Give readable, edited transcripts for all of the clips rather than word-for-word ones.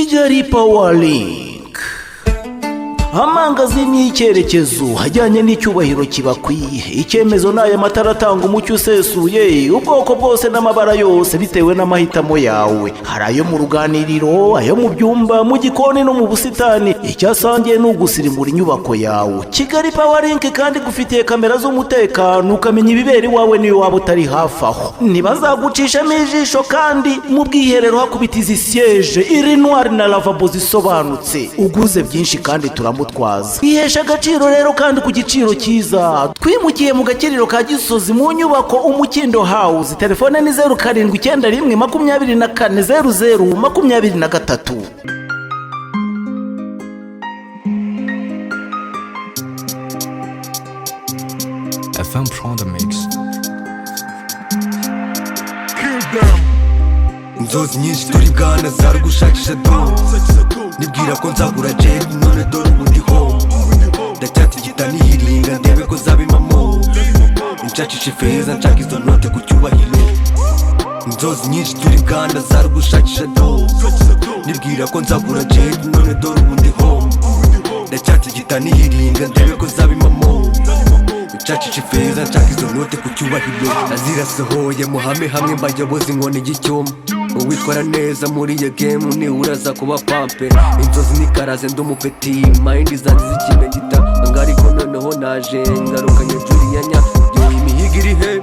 Kigali Power Link amangazini y'icyerekezo hajyanye n'icyubahiro kibakwiye. Icyemezo n'aya matara atanga umucyo usesuye ubwoko bwose n'amabara yose bitewe n'amahitamo yawe. Hari ayo mu ruganiriro, ayo mu byumba, mu gikoni no mu busitani. Icyasangiye ni ugusirimbura inyubako yawe. Kigali Power Link kandi gufitiye kamera z'umutekano ukamenya ibibera iwawe niyo waba utari hafi aho. Ntibazagucishamo ijisho kandi mu bwiherero hakubitiza siège iri noir na lavabo zisobanutse. Uguze byinshi kandi turamutwaza. Ihesha agaciro rero kandi ku giciro cyiza. Twimukiye mu gakiriro ka Gisozi mu nyubako Umukindo House. Telefone ni 0791240023. FM prend the mix. Inzozi nyinshi turi bwana zari gushakisha do nibwira ko nzagura jet none dore ubu ndi home ndacyatigita nihiringa ndebe ko zabimamo nshakisha ifeza nshaka izo note ku cyubahiro. Inzozi nyinshi turi bwana zari gushakisha do nibwira ko nzagura jet none dore ubu ndi home ndacyatigita nihiringa ndebe ko zabimamo nshakisha ifeza nshaka izo note ku cyubahiro. Azirasohoye muhame hamwe mbayobozi inkoni y'icyuma uwitwara neza muri iyo game ni uraza kuba pampe. Inzozi nikaraze ndumupeti mind zanjye zikime gita ngariko noneho naje ngarukanye Julianya yo imihiga iri he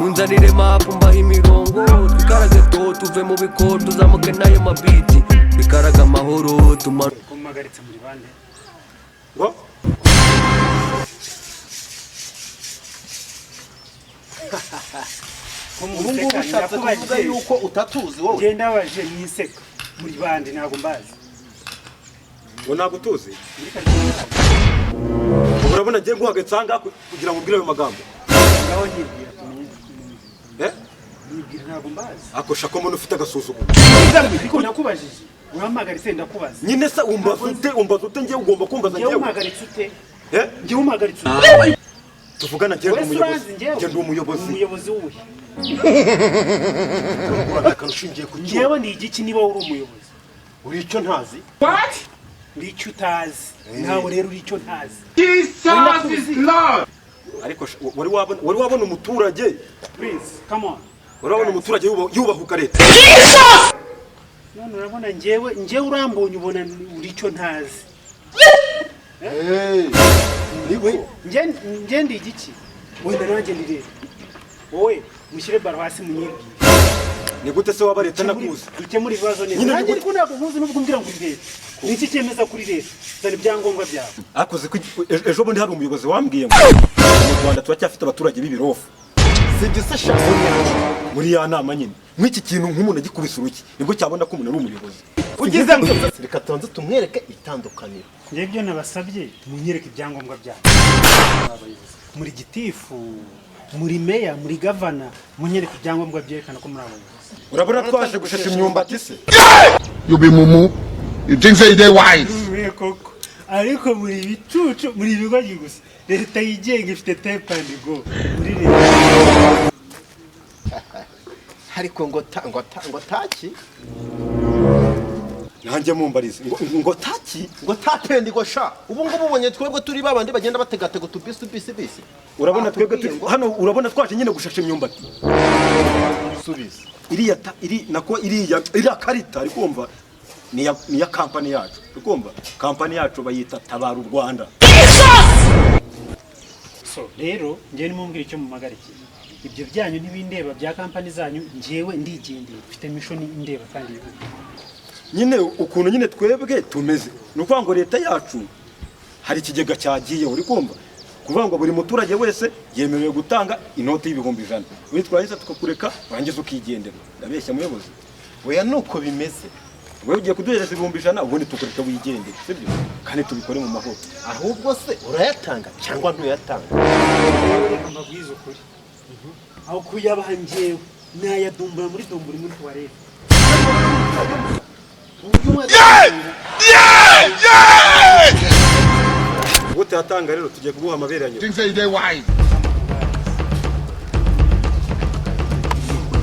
munzanire map mbaha imirongo twikaraze to tuve mu biko tuzamuke nayo mabiti twikaraga amahoro tumara kumagaritse muri bande ngo ubu ngubu ushatse kuvuga yuko utatuzi wowe. Genda waje mwiseka muri bande ntago mbazi. ngo ntabwo tuzi urabona ngiye guhagatsanga kugira ngo ubwire ayo magambo Ngaho nyibwira nyibwira ntago mbazi. akosha ko umuntu ufite agasuzuguro Ariko nakubajije uhamagaritse ndakubaza. nyine se umbaza ute ngiye ugomba kumbaza Ngiye ngiye umagaritse ute? Ngiye umagaritse ute? tuvugana ngiye ndi umuyobozi umuyobozi w'ubuhe? Kanushingiye ku cyo Ngiyewe ni igiki niba uri umuyobozi? uri icyo ntazi Uri icyo utazi. Nawe rero uri icyo ntazi. Jesus is Lord. ariko wari wabona umuturage Please, come on. wari wabona umuturage yubahuka leta None urabona ngiyewe urambonye ubona uri icyo ntazi. niwe Nge ndi igiki? Wenda nanjye ndireba. Wowe mushyire baro hasi munyibwire. ni gute se waba leta nakuzi Dukemura ibibazo neza. Nyine Nanjye ni ariko ntabwo nkuzi n'ubwo umbwira ngo urebe. Ni iki cyemeza kuri leta? Zana ibyangombwa byawe. akoze ejo bundi hari umuyobozi wambwiye ngo mu Rwanda turacyafite abaturage b'ibirofu Sigisha muri ya nama nyine nk'iki kintu nk'umuntu agikubise uruki nibwo cyabona ko umuntu ari umuyobozi ugeze mu reka tonze tumwereke itandukaniro. Ngiye byo nabasabye munyereke ibyangombwa byawe. Muri gitifu, muri meya, muri gavana, munyereke ibyangombwa byerekana ko muri abayobozi. urabona twaje gushesha imyumbati se You be mumu. You think say they wise? Mwe koko. Ariko muri bicucu, muri bigogi gusa. Leta yigenga ifite tape and go. Muri leta. Ariko ngo taki nanjye mumbarize ngo taki ngo tapendi ngo sha ubu ngubu ubonye twebwe turi babandi bagenda bategatega tubisi urabona twebwe hano urabona twaje nyine gushesha imyumbati subiza iriya karita ari kumva ni ya kampani yacu ukumva kampani yacu bayita Tabara u Rwanda. So rero ngiye nimumbwira icyo mumagarikiye. Ibyo byanyu ntibindeba bya kampani zanyu ngiyewe ndigendeye mfite mission indeba kandi yihuta. nyine ukuntu nyine twebwe tumeze ni ukuvuga ngo leta yacu hari ikigega cyagiye uri kumva kuvuga ngo buri muturage wese yemerewe gutanga inoti y'ibihumbi 100 witwaye tukakureka urangiza ukigendera. Ndabeshya muyobozi oya nuko bimeze wewe ugiye kuduhereza ibihumbi 100 ubundi tukureka wigendere sibyo kandi tubikore mu mahoro. ahubwo se urayatanga cyangwa ntuyatanga? Reka mbabwize ukuri. Aho kuyabaha ngewe nayadumbura muri tuwarete. Gute yatanga rero tugiye kuguha amabere ya nyuma. Think say they wise?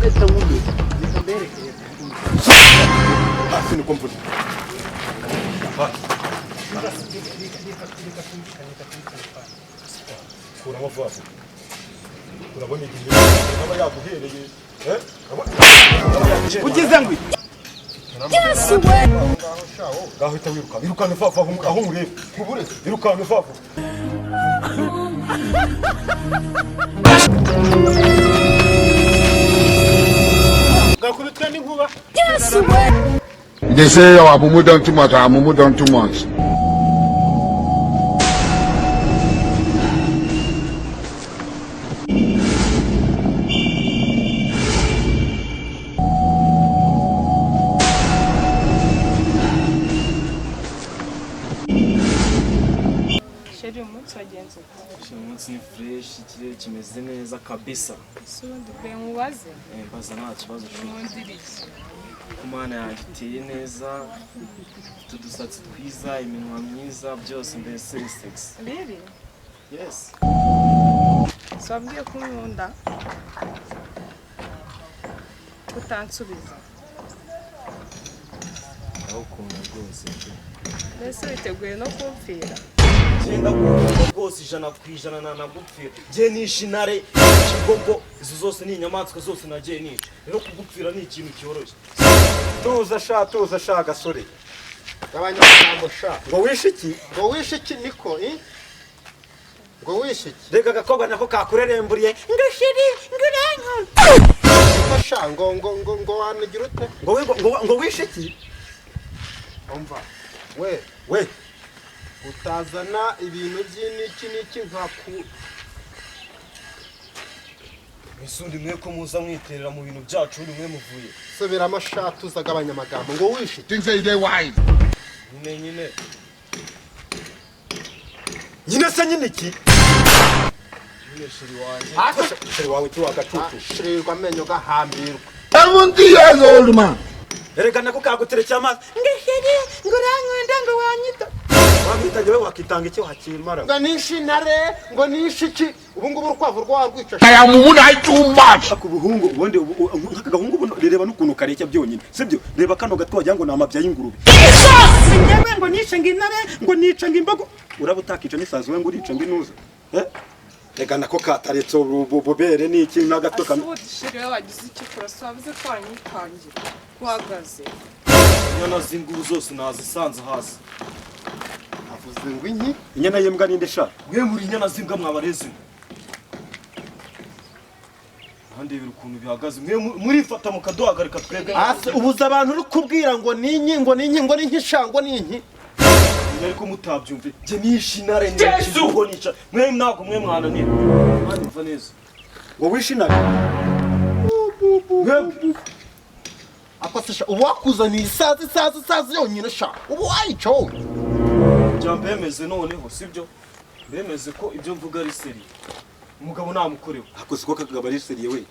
Esta mundo, esta mbere. Hasi ni komfort. kuramo vuba vuba urabona igihe aba yaguhereye ugize ngo ngaho uhita wirukana vuba vuba aho umureba kubure wirukana vuba vuba gakubitwa n'inkuba They say, oh, Amumu done too much, Amumu done too much. Sheri umunsi wagenze umunsi ni fresh, ikirere kimeze neza kabisa. ese ubundi kwe mubaze Mbaza nta kibazo mundiriki ku mana yanjye iteye neza, ifite udusatsi twiza, iminwa myiza, byose mbese iri sexy. riri Yes. wabwiye ko unkunda utansubiza Aho ukunda rwose. mbese witeguye no kumfira Genda kumva rwose 100% nanagupfira. Je nishe intare, ikigogo, izo zose ni inyamaswa zose nagiye nica. Rero kugupfira ni ikintu cyoroshye. tuza sha gasore abanyamagambo sha ngo wishe iki ngo wishe iki niko ngo wishe iki rega agakobwa nako kakureremburiye ngo shiri ngo urankunda niko sha ngo wanagira ute ngo wishe iki umva we utazana ibintu by'iki nkaku Misundi mwe ko muza mwiterera mu bintu byacu uri mwe muvuye. subiramo sha tuzagabanya amagambo ngo wishe iki Things say they wise. Nyine. nyine se nyine iki Nyine shiri wanjye. sheri wawe tu agacucu shirirwa amenyo gahambirwa 70 years old man. rega nako kaguterekeye amazi ngo sheri ngo urankunda ngo wanyita wamwitaje we wakitanga iki wakimara ngo nishe intare ngo nishe iki ubu ngubu urukwavu rwarwica I am Amumu die too much. ku buhungu ubundi nk'agahungu reba n'ukuntu kareshya byonyine sibyo reba kano gatwa wagira ngo ni amabya y'ingurube njyewe ngo nice ngo intare ngo nice ngo imbogo uraba utakica n'isazi we ngo urice ngo inuza rega nako kataretse ububere n'iki n'agato kamwe ubundi sheri we wagize iki kurasa wavuze ko wanyitangira uhagaze Inyana z'inguru zose nazisanze hasi. avuze ngo inki inyana y'imbwa ninde sha Mwe muri inyana z'imbwa mwabareze. Hande ibintu ukuntu bihagaze. Mwe murifata mukaduhagarika twebwe. ubuza abantu uri kubwira ngo ninki ngo ninki sha ngo ninki Ariko mutabyumve. Je nishe intare n'ikigogo nica. Mwe ntabwo mwe mwananiye. Mva neza. ngo wishe intare akosesha ubu wakuzaniye isazi yonyine sha ubu wayica wowe Jambe yemeze noneho sibyo? Bemeze ko ibyo mvuga ari seri. Umugabo namukorewe. akoze ko kagaba ari seriye we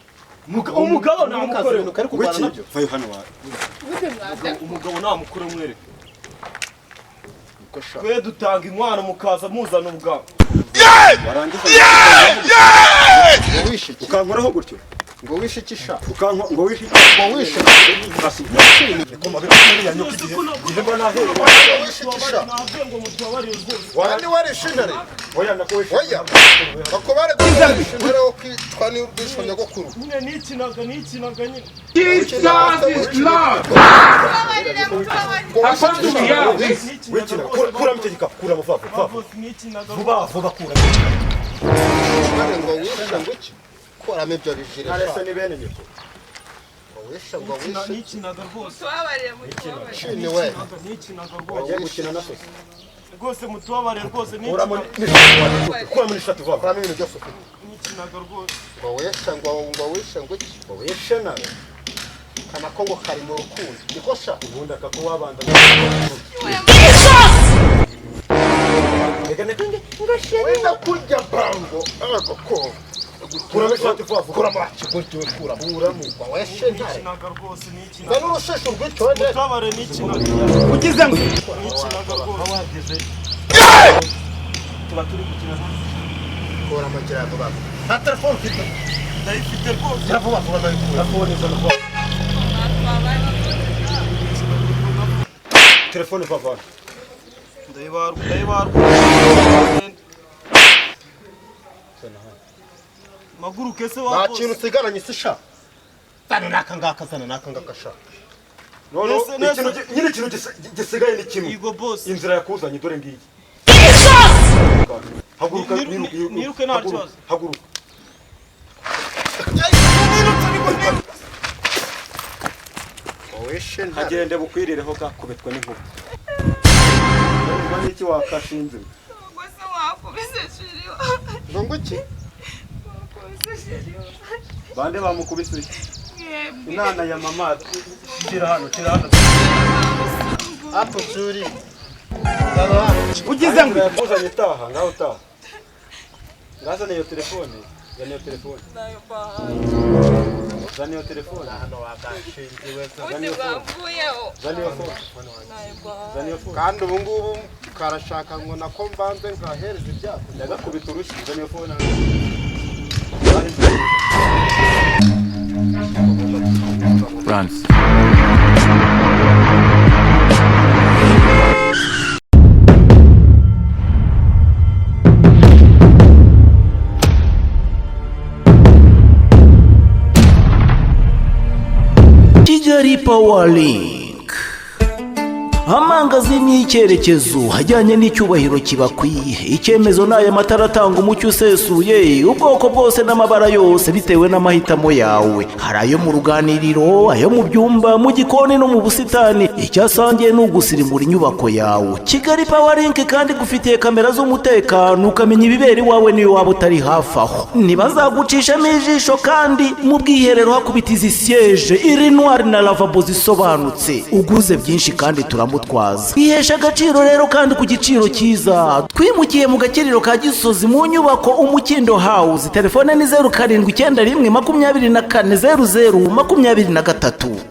Umugabo namukorewe. kari kurwana wiki nabyo vayo hano wawe ubundi mwaze Umugabo namukorewe mwereke. niko sha Twe dutanga inkwano mukaza muzana ubwabo. warangiza ngo wishe iki ukankoraho gutyo ngo wishe iki sha ngo wishe ngo wishe Ntabwo mutubabarire rwose. wani warishe intare oya nako wishe oya bakubare kwishe intare wo kwitwa n'ubwisho nyogokuru Nyine nikinaga nyine. wikina kuramo icyo gikapu kuramo vuba Nikinaga. vuba kuramo ngo wishe ngo iki kuramo ibyo bijire arese ni bene nyoko ngo wishe ngo wishe Nikinaga rwose. tubabarire mutubabarire shini we Nikinaga wagiye rwose. gukina na sosi Rwose mutubabarire rwose kuramo nikinaga. kuramo n'ishati vuba kuramo ibintu byose ufite Nikinaga rwose. ngo wishe ngo wishe ngo iki ngo wishe nawe kana ko ngo kari mu rukundo niko sha ubundi akakuwabanda wenda kurya bango agakoko kuramo ishati vuba kuramo kiguryo kuramo ngo wishe intare Nikinaga rwose nikinaga. ngo n'urusheshe urwitonde Mutubabarire nikinaga. ugize ngo Nikinaga rwose. tuba turi gukina kura amagira ngo baba nta telefone ufite Ndayifite rwose. vuba vuba telefone zana vuba telefone vuba vuba ndayibarwa maguruke se nta wa kintu usigaranye se sha zana n'aka ngaka zana n'aka ngaka sha none nyine ikintu gisigaye ni kimwe Yego boss inzira yakuzanye dore ngiyi haguruka niruke nta kibazo haguruka wowe she nta hagende bukwirireho gakubitwe n'inkuba urumva n'iki wakashinze ubwo se wakubise shiriwa ngo nguki bande bamukubise mwebwe inana ya mama shira hano hapo turi zana hano ugize ngo yakuzanye taha ngaho taha ngazana iyo telefone zana iyo telefone nayo bahaye zana iyo telefone hano wakashingiwe ubundi bwavuyeho zana iyo phone nayo bahaye zana iyo phone kandi ubu ngubu karashaka ngo nako mbanze nkahereza ibyago ndagakubita urushyi zana iyo phone Runs. Kigali Power Link, amangazini y'icyerekezo hajyanye n'icyubahiro kibakwiye. Icyemezo n'aya matara atanga umucyo usesuye, ubwoko bwose n'amabara yose bitewe n'amahitamo yawe. Hari ayo mu ruganiriro, ayo mu byumba, mu gikoni no mu busitani. Icyasangiye ni ugusirimbura inyubako yawe. Kigali Power Link kandi gufitiye kamera z'umutekano, ukamenya ibibera iwawe niyo waba utari hafi aho. Ntibazagucishamo ijisho kandi mu bwiherero hakubita izi siyeje, iri noir na lavabo zisobanutse. Uguze byinshi kandi turamutwaza. Ihesha agaciro rero kandi ku giciro cyiza. Twimukiye mu gakiriro ka Gisozi mu nyubako Umukindo House. Telefone ni 0791 24 00 23.